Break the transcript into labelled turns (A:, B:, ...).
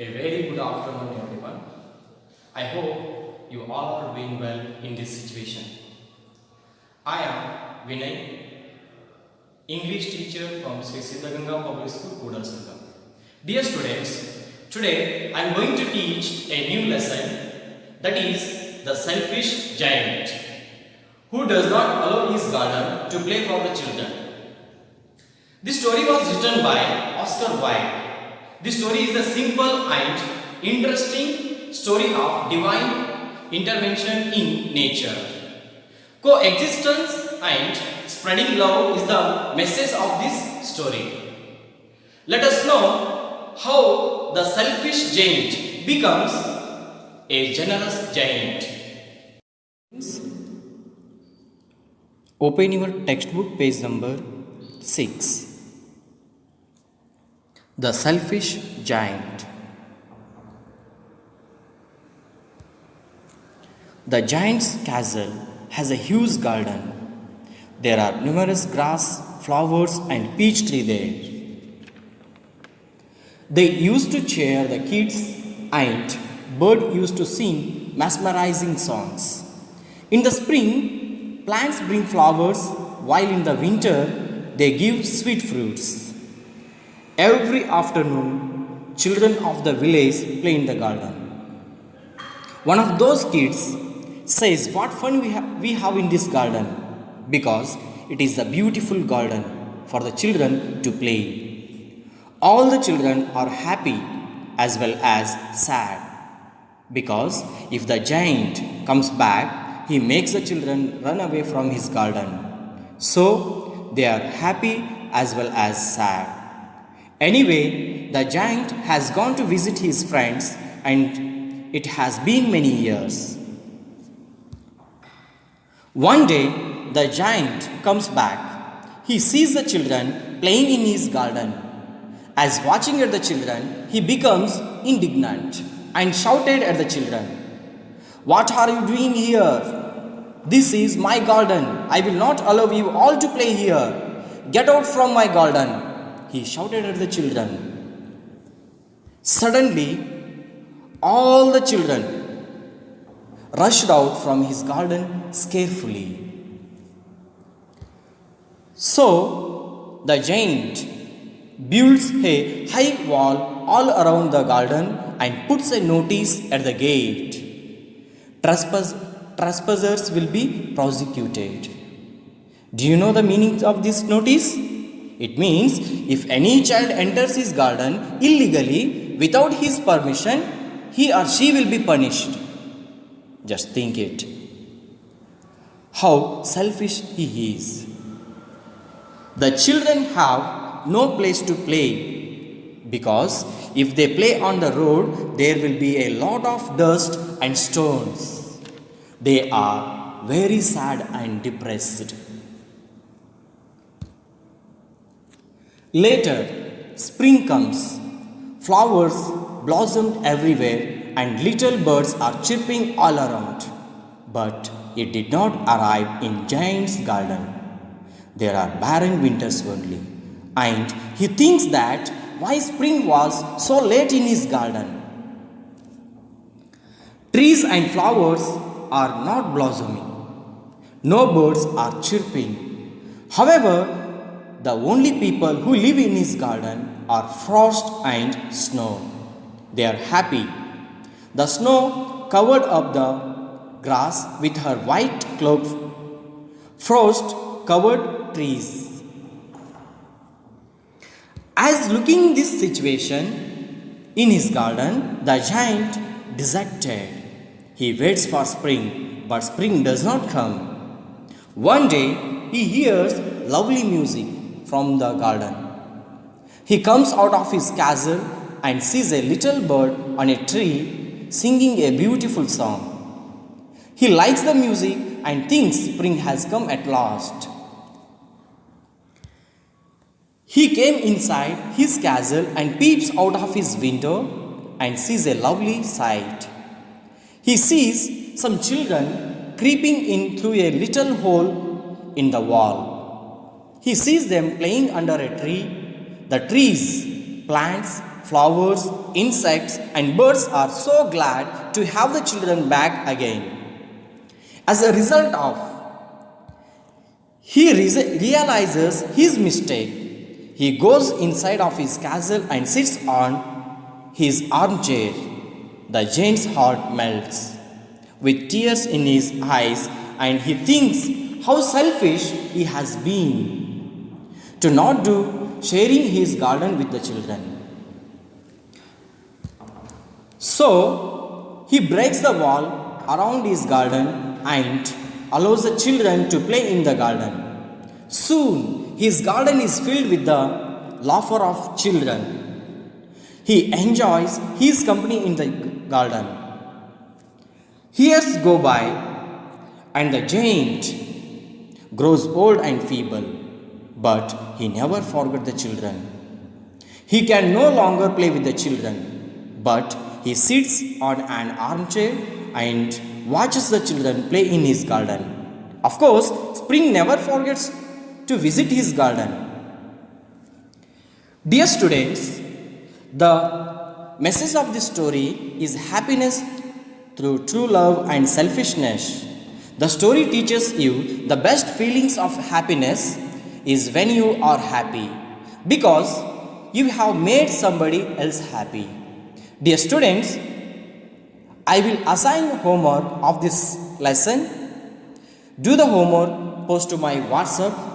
A: A very good afternoon, everyone. I hope you all are doing well in this situation. I am Vinay, English teacher from Sri Siddhaganga Public School, Kudalsanga. Dear students, today I am going to teach a new lesson, that is the selfish giant who does not allow his garden to play for the children. This story was written by Oscar Wilde. This story is a simple and interesting story of divine intervention in nature. Coexistence and spreading love is the message of this story. Let us know how the selfish giant becomes a generous giant. Open your textbook page number 6. The selfish giant. The giant's castle has a huge garden. There are numerous grass, flowers, and peach tree there. They used to cheer the kids, and bird used to sing mesmerizing songs. In the spring, plants bring flowers, while in the winter, they give sweet fruits. Every afternoon, children of the village play in the garden. One of those kids says, "What fun we have in this garden," because it is a beautiful garden for the children to play. All the children are happy as well as sad, because if the giant comes back, he makes the children run away from his garden. So they are happy as well as sad. Anyway, the giant has gone to visit his friends, and it has been many years. One day, the giant comes back. He sees the children playing in his garden. As watching at the children, he becomes indignant and shouted at the children, "What are you doing here? This is my garden. I will not allow you all to play here. Get out from my garden," he shouted at the children. Suddenly, all the children rushed out from his garden scarefully. So, the giant builds a high wall all around the garden and puts a notice at the gate. Trespassers will be prosecuted. Do you know the meaning of this notice? It means if any child enters his garden illegally without his permission, he or she will be punished. Just think it. How selfish he is. The children have no place to play, because if they play on the road, there will be a lot of dust and stones. They are very sad and depressed. Later, spring comes. Flowers blossomed everywhere, and little birds are chirping all around. But it did not arrive in Giant's garden. There are barren winters only, and he thinks that why spring was so late in his garden. Trees and flowers are not blossoming. No birds are chirping. However, the only people who live in his garden are frost and snow. They are happy. The snow covered up the grass with her white cloak. Frost covered trees. As looking this situation in his garden, the giant dejected. He waits for spring, but spring does not come. One day, he hears lovely music from the garden. He comes out of his castle and sees a little bird on a tree singing a beautiful song. He likes the music and thinks spring has come at last. He came inside his castle and peeps out of his window and sees a lovely sight. He sees some children creeping in through a little hole in the wall. He sees them playing under a tree. The trees, plants, flowers, insects, and birds are so glad to have the children back again. As a result of, he realizes his mistake. He goes inside of his castle and sits on his armchair. The giant's heart melts with tears in his eyes, and he thinks how selfish he has been to not do sharing his garden with the children. So he breaks the wall around his garden and allows the children to play in the garden. Soon his garden is filled with the laughter of children. He enjoys his company in the garden. Years go by, and the giant grows old and feeble, but he never forgot the children. He can no longer play with the children, but he sits on an armchair and watches the children play in his garden. Of course, Spring never forgets to visit his garden. Dear students, the message of this story is happiness through true love and selfishness. The story teaches you the best feelings of happiness is when you are happy because you have made somebody else happy. Dear students, I will assign homework of this lesson. Do the homework, post to my WhatsApp